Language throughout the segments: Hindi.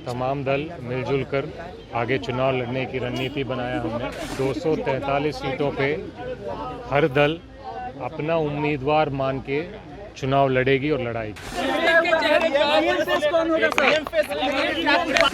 तमाम दल मिलजुल कर आगे चुनाव लड़ने की रणनीति बनाया हमने। 243 सीटों पे हर दल अपना उम्मीदवार मान के चुनाव लड़ेगी और लड़ाएगी।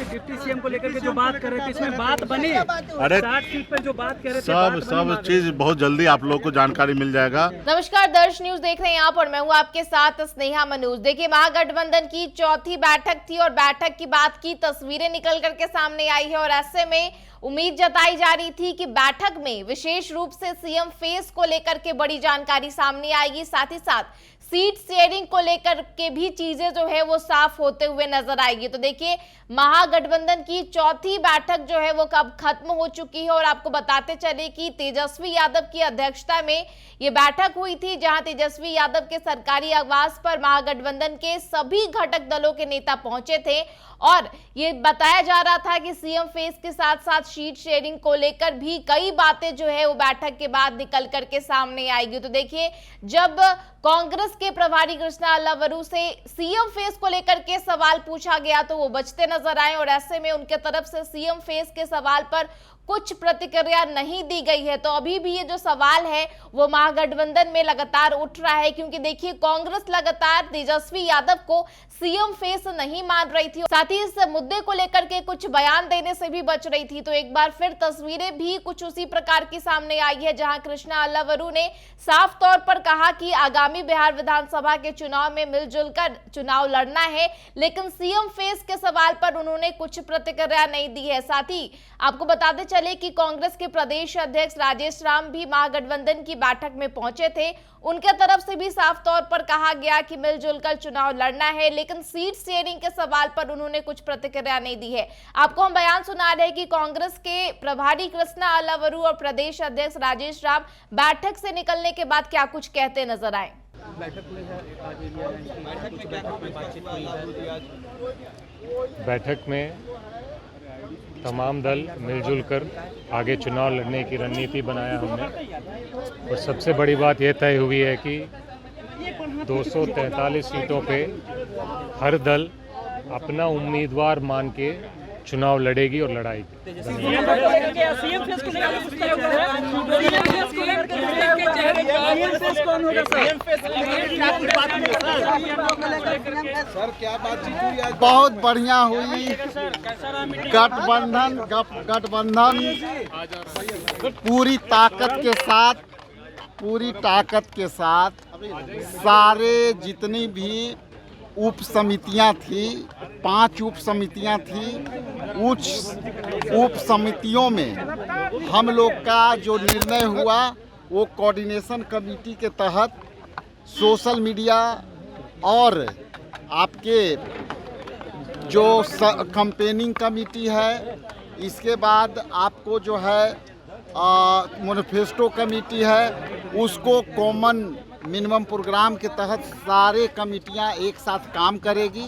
डिप्टी सीएम को लेकर के जो बात कर रहे थे, इसमें बात बनी? अरे 60 सीट पर जो बात कर रहे थे, सब चीज बहुत जल्दी आप लोग को जानकारी मिल जाएगा। नमस्कार, दर्श न्यूज देख रहे हैं आप और मैं हूं आपके साथ स्नेहा मनोज। देखिए, महागठबंधन की चौथी बैठक थी और बैठक की बात की तस्वीरें निकल करके सामने आई है और ऐसे में उम्मीद जताई जा रही थी कि बैठक में विशेष रूप से सीएम फेस को लेकर के बड़ी जानकारी सामने आएगी, साथ ही साथ सीट शेयरिंग को लेकर के भी चीजें जो है वो साफ होते हुए नजर आएगी। तो देखिए, महागठबंधन की चौथी बैठक जो है वो कब खत्म हो चुकी है और आपको बताते चले कि तेजस्वी यादव की अध्यक्षता में ये बैठक हुई थी, जहां तेजस्वी यादव के सरकारी आवास पर महागठबंधन के सभी घटक दलों के नेता पहुंचे थे और ये बताया जा रहा था कि सीएम फेस के साथ साथ सीट शेयरिंग को लेकर भी कई बातें जो है वो बैठक के बाद निकल करके सामने आएगी। तो देखिए, जब कांग्रेस के प्रभारी कृष्णा अल्लावरू से सीएम फेस को लेकर के सवाल पूछा गया तो वो बचते नजर आए और ऐसे में उनके तरफ से सीएम फेस के सवाल पर कुछ प्रतिक्रिया नहीं दी गई है। तो अभी भी ये जो सवाल है वो महागठबंधन में लगातार उठ रहा है, क्योंकि देखिए, कांग्रेस लगातार तेजस्वी यादव को सीएम फेस नहीं मान रही थी, साथ ही इस मुद्दे को लेकर के कुछ बयान देने से भी बच रही थी। तो एक बार फिर तस्वीरें भी कुछ उसी प्रकार की सामने आई है, जहां कृष्णा अल्लावरू ने साफ तौर पर कहा कि आगामी बिहार विधानसभा के चुनाव में मिलजुल कर चुनाव लड़ना है, लेकिन सीएम फेस के सवाल पर उन्होंने कुछ प्रतिक्रिया नहीं दी है। साथ ही आपको बताते चले कि कांग्रेस के प्रदेश अध्यक्ष राजेश राम भी महागठबंधन की बैठक में पहुंचे थे। उनके तरफ से भी साफ तौर पर कहा गया कि मिलजुल कर चुनाव लड़ना है, लेकिन सीट शेयरिंग के सवाल पर उन्होंने कुछ प्रतिक्रिया नहीं दी है। आपको हम बयान सुना रहे हैं कि कांग्रेस के प्रभारी कृष्णा अल्लावरू और प्रदेश अध्यक्ष राजेश राम बैठक से निकलने के बाद क्या कुछ कहते नजर आए। बैठक में तमाम दल मिलजुल कर आगे चुनाव लड़ने की रणनीति बनाया हमने और सबसे बड़ी बात यह तय हुई है कि 243 सीटों पे हर दल अपना उम्मीदवार मान के चुनाव लड़ेगी और लड़ाएगी। सर, क्या बातचीत हुई आज? बहुत बढ़िया हुई। गठबंधन पूरी ताकत के साथ सारे जितनी भी उप समितियां थी, 5 उप समितियां थी, उप समितियों में हम लोग का जो निर्णय हुआ वो कोऑर्डिनेशन कमेटी के तहत सोशल मीडिया और आपके जो कैंपेनिंग कमेटी है, इसके बाद आपको जो है मैनिफेस्टो कमेटी है, उसको कॉमन मिनिमम प्रोग्राम के तहत सारे कमेटियां एक साथ काम करेगी।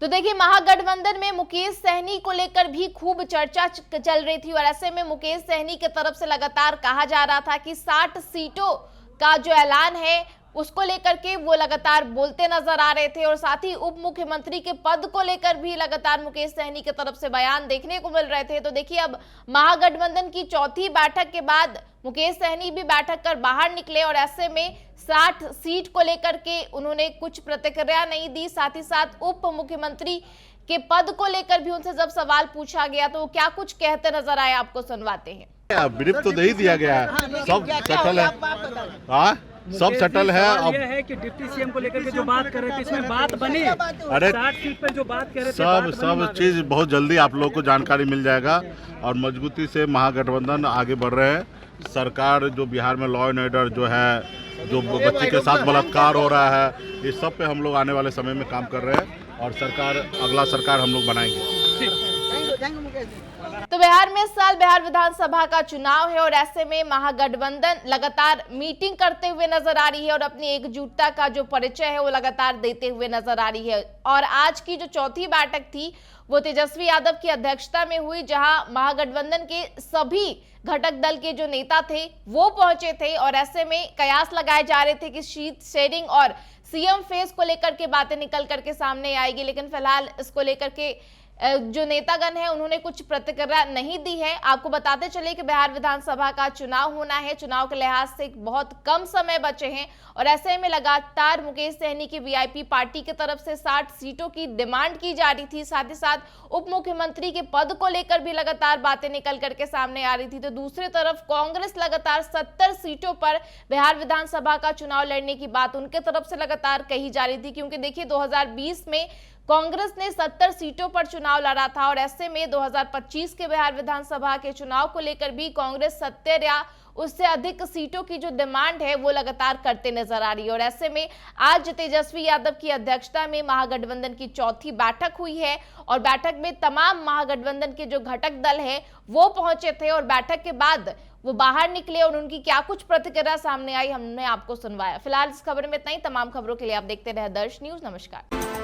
तो देखिए, महागठबंधन में मुकेश सहनी को लेकर भी खूब चर्चा चल रही थी और ऐसे में मुकेश सहनी की तरफ से लगातार कहा जा रहा था कि 60 सीटों का जो ऐलान है उसको लेकर के वो लगातार बोलते नजर आ रहे थे और साथ ही उप मुख्यमंत्री के पद को लेकर भी लगातार मुकेश सहनी की तरफ से बयान देखने को मिल रहे थे। तो देखिए, अब महागठबंधन की चौथी बैठक के बाद मुकेश सहनी भी बैठक कर बाहर निकले और ऐसे में 60 सीट को लेकर के उन्होंने कुछ प्रतिक्रिया नहीं दी। साथ ही साथ उप मुख्यमंत्री के पद को लेकर भी उनसे जब सवाल पूछा गया तो वो क्या कुछ कहते नजर आए, आपको सुनवाते हैं। ब्रीफ तो नहीं दिया गया है, सब सेटल है। हाँ, सब सेटल है। अब यह है कि डिप्टी सीएम को लेकर के जो बात कर रहे थे, इसमें बात बनी? अरे 60 सीट पर जो बात कर रहे थे, सब चीज बहुत जल्दी आप लोग को जानकारी मिल जाएगा और मजबूती से महागठबंधन आगे बढ़ रहे हैं। सरकार जो बिहार में लॉ एंड ऑर्डर जो है, जो बच्चे के साथ बलात्कार हो रहा है, इस सब पे हम लोग आने वाले समय में काम कर रहे हैं और अगला सरकार हम लोग बनाएंगे। तो बिहार में इस साल बिहार विधानसभा का चुनाव है और ऐसे में महागठबंधन लगातार मीटिंग करते हुए नजर आ रही है और अपनी एकजुटता का जो परिचय है वो लगातार देते हुए नजर आ रही है। और आज की जो चौथी बैठक थी वो तेजस्वी यादव की अध्यक्षता में हुई, जहां महागठबंधन के सभी घटक दल के जो नेता थे वो पहुंचे थे और ऐसे में कयास लगाए जा रहे थे कि सीट शेयरिंग और सीएम फेस को लेकर के बातें निकल करके सामने आएगी, लेकिन फिलहाल इसको लेकर के जो नेतागण है उन्होंने कुछ प्रतिक्रिया नहीं दी है। आपको बताते चले कि बिहार विधानसभा का चुनाव होना है, चुनाव के लिहाज से बहुत कम समय बचे हैं और ऐसे में लगातार मुकेश सहनी की वीआईपी पार्टी की तरफ से 60 सीटों की डिमांड की जा रही थी। साथ ही साथ उप मुख्यमंत्री के पद को लेकर भी लगातार बातें निकल करके सामने आ रही थी। तो दूसरी तरफ कांग्रेस लगातार 70 सीटों पर बिहार विधानसभा का चुनाव लड़ने की बात उनके तरफ से लगातार कही जा रही थी, क्योंकि देखिए 2020 में कांग्रेस ने 70 सीटों पर चुनाव लड़ा था और ऐसे में 2025 के बिहार विधानसभा के चुनाव को लेकर भी कांग्रेस 70 या उससे अधिक सीटों की जो डिमांड है वो लगातार करते नजर आ रही है। और ऐसे में आज तेजस्वी यादव की अध्यक्षता में महागठबंधन की चौथी बैठक हुई है और बैठक में तमाम महागठबंधन के जो घटक दल है वो पहुंचे थे और बैठक के बाद वो बाहर निकले और उनकी क्या कुछ प्रतिक्रिया सामने आई हमने आपको सुनवाया। फिलहाल इस खबर में इतना ही। तमाम खबरों के लिए आप देखते रहे दर्श न्यूज। नमस्कार।